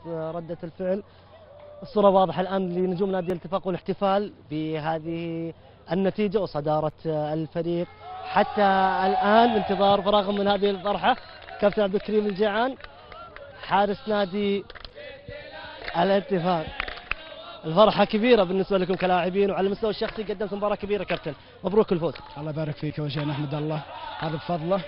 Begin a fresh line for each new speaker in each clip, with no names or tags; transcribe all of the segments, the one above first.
ردة الفعل. الصورة واضحة الآن لنجوم نادي الاتفاق والاحتفال بهذه النتيجة وصدارة الفريق حتى الآن بانتظار فراغهم من هذه الفرحة. كابتن عبد الكريم الجيعان حارس نادي الاتفاق، الفرحة كبيرة بالنسبة لكم كلاعبين، وعلى المستوى الشخصي قدمت مباراة كبيرة كابتن، مبروك الفوز.
الله يبارك فيك. أول شيء نحمد الله، هذا بفضله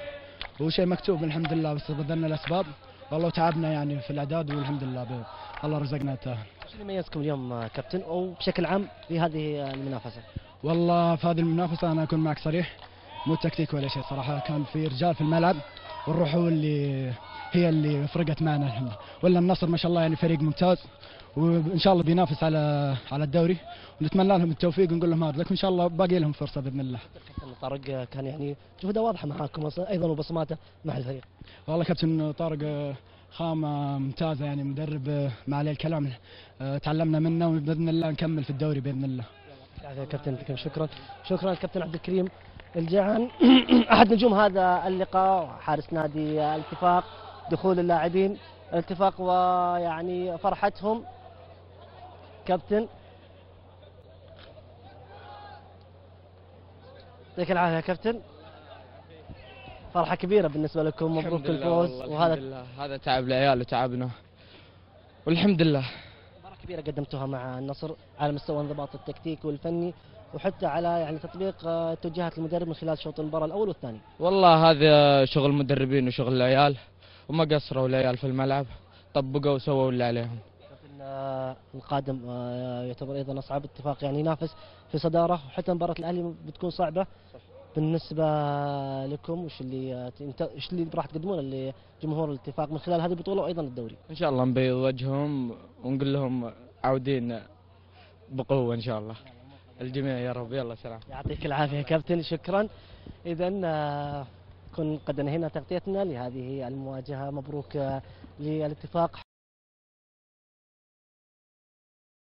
وشيء مكتوب الحمد لله، بس بذلنا الأسباب والله تعبنا يعني في الإعداد والحمد لله الله رزقنا التأهل.
ايش اللي يميزكم اليوم كابتن او بشكل عام في هذه المنافسة؟
والله في هذه المنافسة أنا أكون معك صريح، مو تكتيك ولا شيء صراحة، كان في رجال في الملعب والروح هي اللي فرقت معنا الحمد لله. ولا النصر ما شاء الله يعني فريق ممتاز، وان شاء الله بينافس على الدوري، ونتمنى لهم التوفيق ونقول لهم هارد لك، وان شاء الله باقي لهم فرصه باذن الله.
كابتن طارق كان يعني جهده واضحه معاكم ايضا وبصماته مع الفريق.
والله كابتن طارق خامه ممتازه، يعني مدرب ما عليه الكلام، تعلمنا منه وباذن الله نكمل في الدوري باذن الله.
يا كابتن شكرا الكابتن عبد الكريم الجيعان احد نجوم هذا اللقاء، حارس نادي الاتفاق، دخول اللاعبين الاتفاق ويعني فرحتهم. كابتن يعطيك العافيه يا كابتن، فرحه كبيره بالنسبه لكم، مبروك الفوز.
وهذا هذا تعب العيال وتعبنا والحمد لله.
مباراه كبيره قدمتوها مع النصر على مستوى انضباط التكتيك والفني، وحتى على يعني تطبيق توجيهات المدرب من خلال شوط المباراه الاول والثاني.
والله هذا شغل المدربين وشغل العيال، وما قصروا العيال في الملعب، طبقوا وسووا اللي عليهم.
القادم يعتبر ايضا اصعب، اتفاق يعني ينافس في صداره، وحتى مباراه الاهلي بتكون صعبه بالنسبه لكم. وش اللي راح تقدمونه لجمهور الاتفاق من خلال هذه البطوله وايضا الدوري؟
ان شاء الله نبيض وجههم ونقول لهم عودين بقوه ان شاء الله الجميع يا رب. يلا سلام.
يعطيك العافيه يا كابتن، شكرا. اذا كن قد انهينا تغطيتنا لهذه المواجهه، مبروك للاتفاق